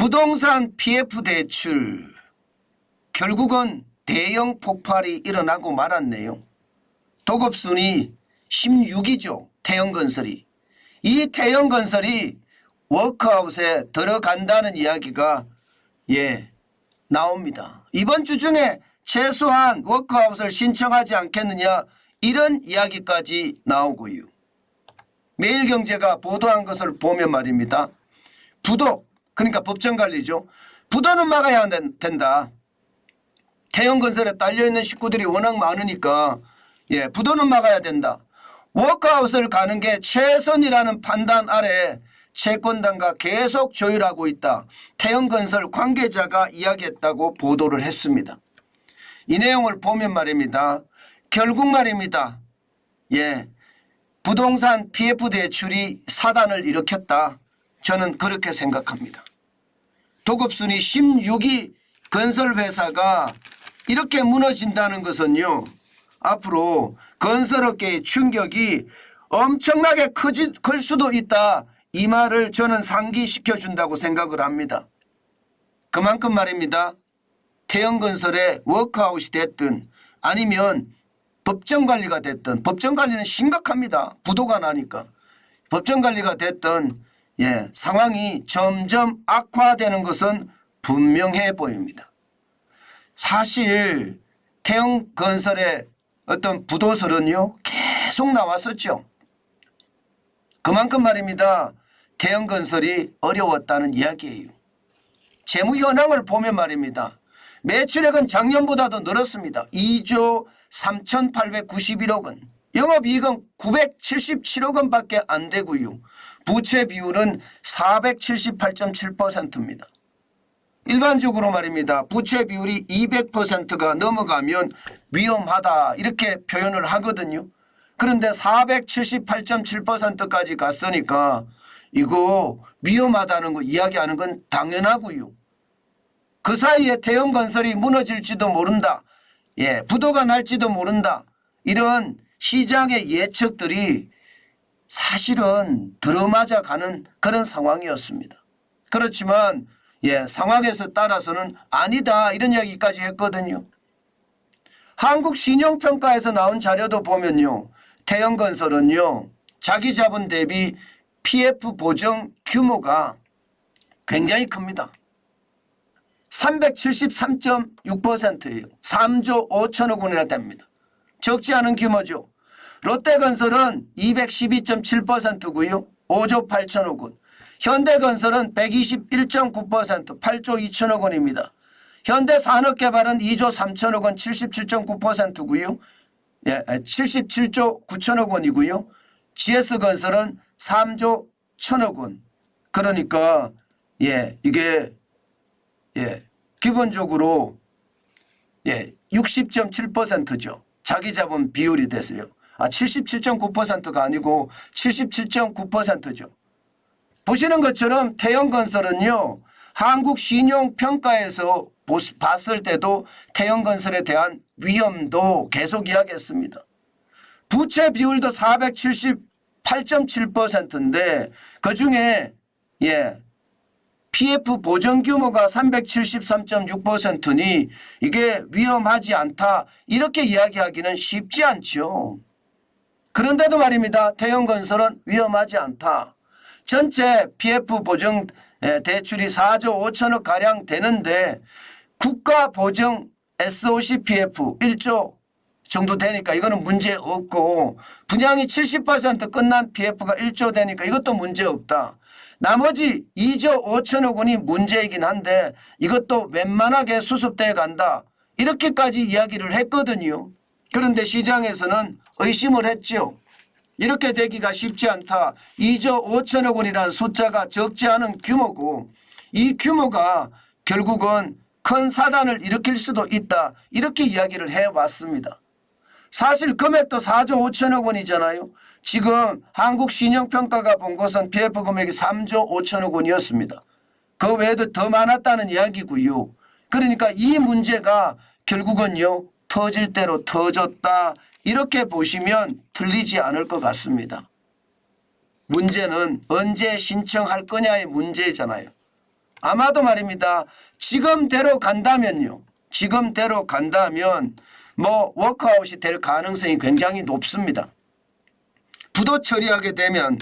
부동산 PF 대출 결국은 대형 폭발이 일어나고 말았네요. 도급순위 16위죠. 태형건설이. 이 태형건설이 워크아웃에 들어간다는 이야기가 나옵니다. 이번 주 중에 최소한 워크아웃을 신청하지 않겠느냐 이런 이야기까지 나오고요. 매일경제가 보도한 것을 보면 말입니다. 부도 그러니까 법정관리죠. 부도는 막아야 된다. 태형건설에 딸려있는 식구들이 워낙 많으니까 부도는 막아야 된다. 워크아웃을 가는 게 최선이라는 판단 아래 채권단과 계속 조율하고 있다. 태형건설 관계자가 이야기했다고 보도를 했습니다. 이 내용을 보면 말입니다. 결국 말입니다. 부동산 PF 대출이 사단을 일으켰다. 저는 그렇게 생각합니다. 도급순위 16위 건설회사가 이렇게 무너진다는 것은요. 앞으로 건설업계의 충격이 엄청나게 클 수도 있다. 이 말을 저는 상기시켜준다고 생각을 합니다. 그만큼 말입니다. 태형건설의 워크아웃이 됐든 아니면 법정관리가 됐든 법정관리는 심각합니다. 부도가 나니까. 법정관리가 됐든 상황이 점점 악화되는 것은 분명해 보입니다. 사실 태형건설의 어떤 부도설은요 계속 나왔었죠. 그만큼 말입니다. 태형건설이 어려웠다는 이야기예요. 재무 현황을 보면 말입니다. 매출액은 작년보다도 늘었습니다. 2조 3,891억 원. 영업이익은 977억 원밖에 안 되고요. 부채 비율은 478.7%입니다. 일반적으로 말입니다. 부채 비율이 200%가 넘어가면 위험하다 이렇게 표현을 하거든요. 그런데 478.7%까지 갔으니까 이거 위험하다는 거 이야기하는 건 당연하고요. 그 사이에 태형건설이 무너질지도 모른다. 부도가 날지도 모른다. 이런 시장의 예측들이 사실은 들어맞아 가는 그런 상황이었습니다. 그렇지만 상황에서 따라서는 아니다 이런 이야기까지 했거든요. 한국신용평가에서 나온 자료도 보면요. 태형건설은요. 자기 자본 대비 PF 보정 규모가 굉장히 큽니다. 373.6%예요. 3조 5천억 원이나 됩니다. 적지 않은 규모죠. 롯데건설은 212.7%고요. 5조 8천억 원. 현대건설은 121.9% 8조 2천억 원입니다. 현대산업개발은 2조 3천억 원 77.9%고요. 77조 9천억 원이고요. GS건설은 3조 1천억 원. 그러니까 이게 기본적으로 60.7%죠. 자기자본 비율이 됐어요. 77.9%가 아니고 77.9%죠. 보시는 것처럼 태형건설은요. 한국신용평가에서 봤을 때도 태형건설에 대한 위험도 계속 이야기했습니다. 부채 비율도 478.7%인데 그중에 PF 보정 규모가 373.6%니 이게 위험하지 않다 이렇게 이야기하기는 쉽지 않죠. 그런데도 말입니다. 태형건설은 위험하지 않다. 전체 PF 보정 대출이 4조 5천억 가량 되는데 국가 보정 SOC PF 1조 정도 되니까 이거는 문제 없고 분양이 70% 끝난 PF가 1조 되니까 이것도 문제 없다. 나머지 2조 5천억 원이 문제이긴 한데 이것도 웬만하게 수습돼 간다. 이렇게까지 이야기를 했거든요. 그런데 시장에서는 의심을 했죠. 이렇게 되기가 쉽지 않다. 2조 5천억 원이라는 숫자가 적지 않은 규모고 이 규모가 결국은 큰 사단을 일으킬 수도 있다. 이렇게 이야기를 해왔습니다. 사실 금액도 4조 5천억 원이잖아요. 지금 한국신용평가가 본 것은 PF 금액이 3조 5천억 원이었습니다. 그 외에도 더 많았다는 이야기고요. 그러니까 이 문제가 결국은요. 터질 대로 터졌다. 이렇게 보시면 틀리지 않을 것 같습니다. 문제는 언제 신청할 거냐의 문제잖아요. 아마도 말입니다. 지금대로 간다면요. 지금대로 간다면 뭐 워크아웃이 될 가능성이 굉장히 높습니다. 부도 처리하게 되면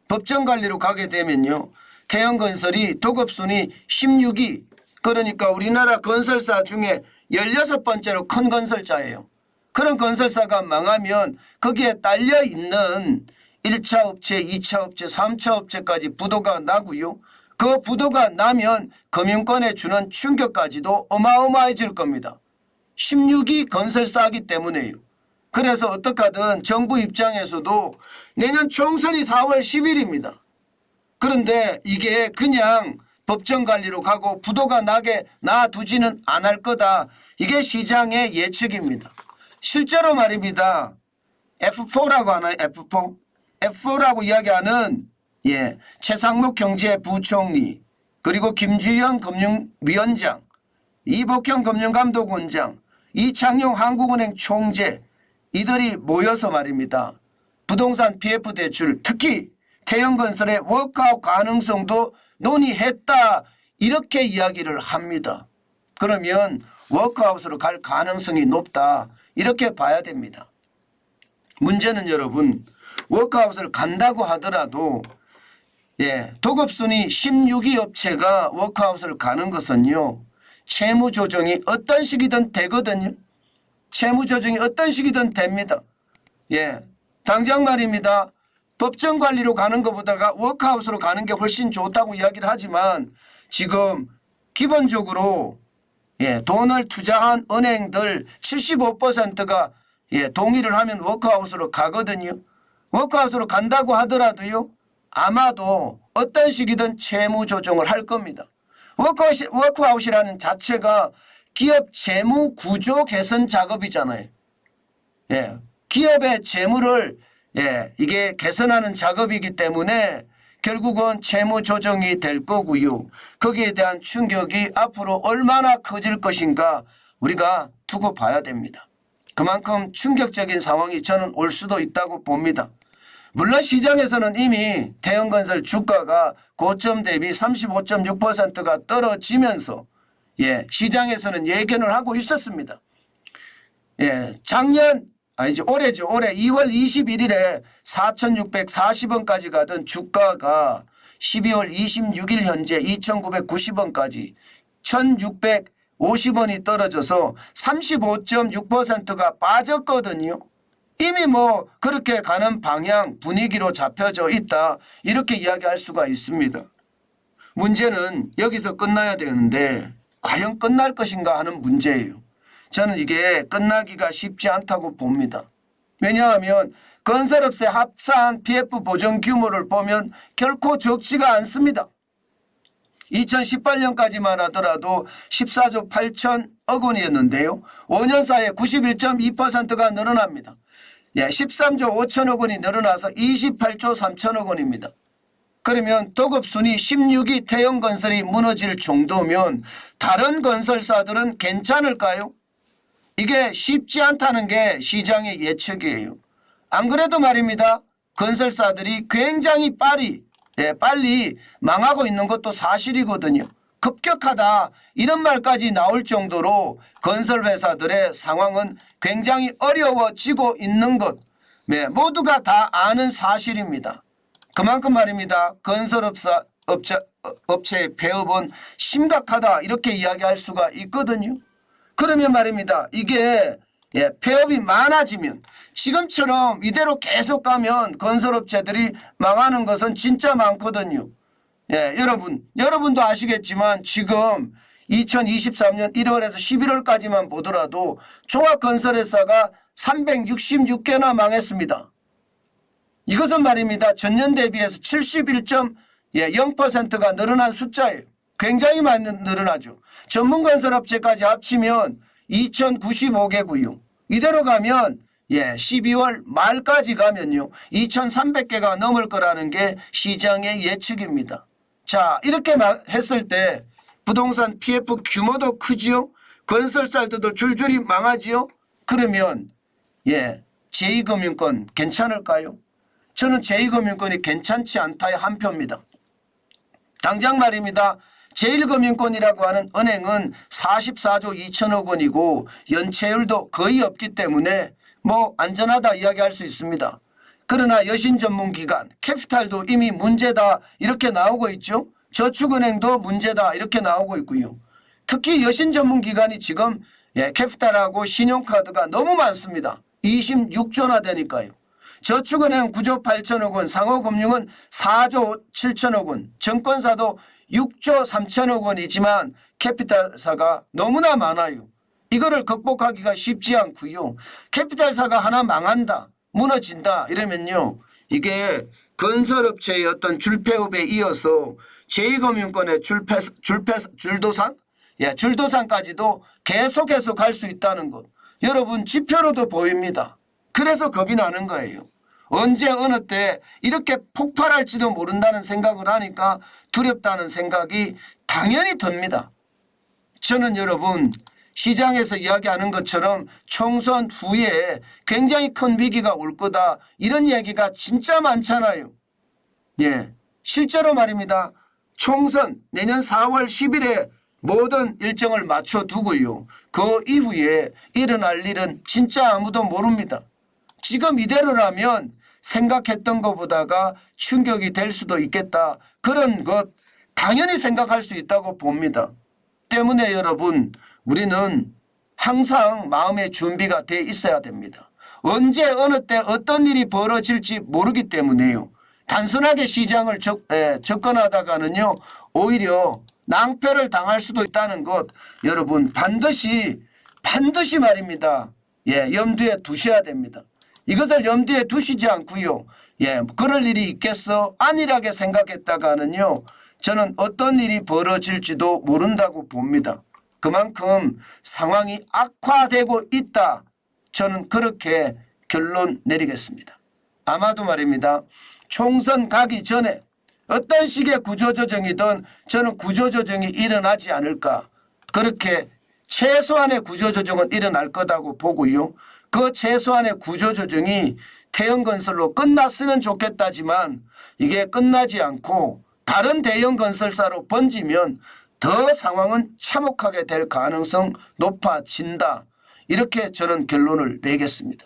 법정 관리로 가게 되면요. 태영건설이 도급순위 16위, 그러니까 우리나라 건설사 중에 16번째로 큰 건설사예요. 그런 건설사가 망하면 거기에 딸려 있는 1차 업체, 2차 업체, 3차 업체까지 부도가 나고요. 그 부도가 나면 금융권에 주는 충격까지도 어마어마해질 겁니다. 16위 건설사이기 때문에요. 그래서 어떡하든 정부 입장에서도 내년 총선이 4월 10일입니다. 그런데 이게 그냥 법정 관리로 가고 부도가 나게 놔두지는 않을 거다. 이게 시장의 예측입니다. 실제로 말입니다. F4라고 하나요? F4? F4라고 이야기하는 최상목 경제부총리, 그리고 김주영 금융위원장, 이복형 금융감독원장, 이창용 한국은행 총재, 이들이 모여서 말입니다. 부동산 PF 대출, 특히 태영건설의 워크아웃 가능성도 논의했다, 이렇게 이야기를 합니다. 그러면 워크아웃으로 갈 가능성이 높다, 이렇게 봐야 됩니다. 문제는 여러분, 워크아웃을 간다고 하더라도 도급순위 16위 업체가 워크아웃을 가는 것은요, 채무 조정이 어떤 식이든 되거든요. 채무 조정이 어떤 식이든 됩니다. 당장 말입니다. 법정 관리로 가는 것보다가 워크아웃으로 가는 게 훨씬 좋다고 이야기를 하지만 지금 기본적으로 돈을 투자한 은행들 75%가 동의를 하면 워크아웃으로 가거든요. 워크아웃으로 간다고 하더라도요, 아마도 어떤 식이든 채무 조정을 할 겁니다. 워크아웃이라는 자체가 기업 재무 구조 개선 작업이잖아요. 기업의 재무를 이게 개선하는 작업이기 때문에 결국은 채무 조정이 될 거고요. 거기에 대한 충격이 앞으로 얼마나 커질 것인가 우리가 두고 봐야 됩니다. 그만큼 충격적인 상황이 저는 올 수도 있다고 봅니다. 물론 시장에서는 이미 태영건설 주가가 고점 대비 35.6%가 떨어지면서 시장에서는 예견을 하고 있었습니다. 올해죠. 올해 2월 21일에 4,640원까지 가던 주가가 12월 26일 현재 2,990원까지 1,650원이 떨어져서 35.6%가 빠졌거든요. 이미 뭐 그렇게 가는 방향 분위기로 잡혀져 있다, 이렇게 이야기할 수가 있습니다. 문제는 여기서 끝나야 되는데 과연 끝날 것인가 하는 문제예요. 저는 이게 끝나기가 쉽지 않다고 봅니다. 왜냐하면 건설업체 합산 PF 보전 규모를 보면 결코 적지가 않습니다. 2018년까지만 하더라도 14조 8천억 원이었는데요. 5년 사이에 91.2%가 늘어납니다. 13조 5천억 원이 늘어나서 28조 3천억 원입니다. 그러면 도급순위 16위 태영건설이 무너질 정도면 다른 건설사들은 괜찮을까요? 이게 쉽지 않다는 게 시장의 예측이에요. 안 그래도 말입니다. 건설사들이 굉장히 빨리 망하고 있는 것도 사실이거든요. 급격하다, 이런 말까지 나올 정도로 건설회사들의 상황은 굉장히 어려워지고 있는 것, 모두가 다 아는 사실입니다. 그만큼 말입니다. 업체의 폐업은 심각하다, 이렇게 이야기할 수가 있거든요. 그러면 말입니다. 이게 폐업이 많아지면, 지금처럼 이대로 계속 가면 건설업체들이 망하는 것은 진짜 많거든요. 여러분도 아시겠지만 지금 2023년 1월에서 11월까지만 보더라도 종합건설회사가 366개나 망했습니다. 이것은 말입니다. 전년 대비해서 71.0%가 늘어난 숫자예요. 굉장히 많이 늘어나죠. 전문건설업체까지 합치면 2,095개고요. 이대로 가면 12월 말까지 가면요 2,300개가 넘을 거라는 게 시장의 예측입니다. 자, 이렇게 했을 때 부동산 PF 규모도 크지요. 건설사들도 줄줄이 망하지요. 그러면 제2금융권 괜찮을까요? 저는 제2금융권이 괜찮지 않다의 한 표입니다. 당장 말입니다. 제1금융권이라고 하는 은행은 44조 2천억 원이고 연체율도 거의 없기 때문에 뭐 안전하다 이야기할 수 있습니다. 그러나 여신 전문기관 캐피탈도 이미 문제다 이렇게 나오고 있죠. 저축은행도 문제다 이렇게 나오고 있고요. 특히 여신 전문기관이 지금 캐피탈하고 신용카드가 너무 많습니다. 26조나 되니까요. 저축은행 9조 8천억 원, 상호금융은 4조 7천억 원, 증권사도 6조 3천억 원이지만 캐피탈사가 너무나 많아요. 이거를 극복하기가 쉽지 않고요. 캐피탈사가 하나 망한다, 무너진다 이러면요. 이게 건설업체의 어떤 줄폐업에 이어서 제2금융권의 줄도산? 줄도산까지도 계속 갈 수 있다는 것. 여러분 지표로도 보입니다. 그래서 겁이 나는 거예요. 언제 어느 때 이렇게 폭발할지도 모른다는 생각을 하니까 두렵다는 생각이 당연히 듭니다. 저는 여러분 시장에서 이야기하는 것처럼 총선 후에 굉장히 큰 위기가 올 거다 이런 얘기가 진짜 많잖아요. 실제로 말입니다. 총선 내년 4월 10일에 모든 일정을 맞춰두고요. 그 이후에 일어날 일은 진짜 아무도 모릅니다. 지금 이대로라면 생각했던 것보다가 충격이 될 수도 있겠다. 그런 것 당연히 생각할 수 있다고 봅니다. 때문에 여러분 우리는 항상 마음의 준비가 돼 있어야 됩니다. 언제 어느 때 어떤 일이 벌어질지 모르기 때문에요. 단순하게 시장을 접근하다가는요. 오히려 낭패를 당할 수도 있다는 것 여러분 반드시 말입니다. 염두에 두셔야 됩니다. 이것을 염두에 두시지 않고요. 그럴 일이 있겠어? 안일하게 생각했다가는요. 저는 어떤 일이 벌어질지도 모른다고 봅니다. 그만큼 상황이 악화되고 있다. 저는 그렇게 결론 내리겠습니다. 아마도 말입니다. 총선 가기 전에 어떤 식의 구조조정이든 저는 구조조정이 일어나지 않을까. 그렇게 최소한의 구조조정은 일어날 거다고 보고요. 그 최소한의 구조조정이 태형건설로 끝났으면 좋겠다지만 이게 끝나지 않고 다른 대형건설사로 번지면 더 상황은 참혹하게 될 가능성 높아진다. 이렇게 저는 결론을 내겠습니다.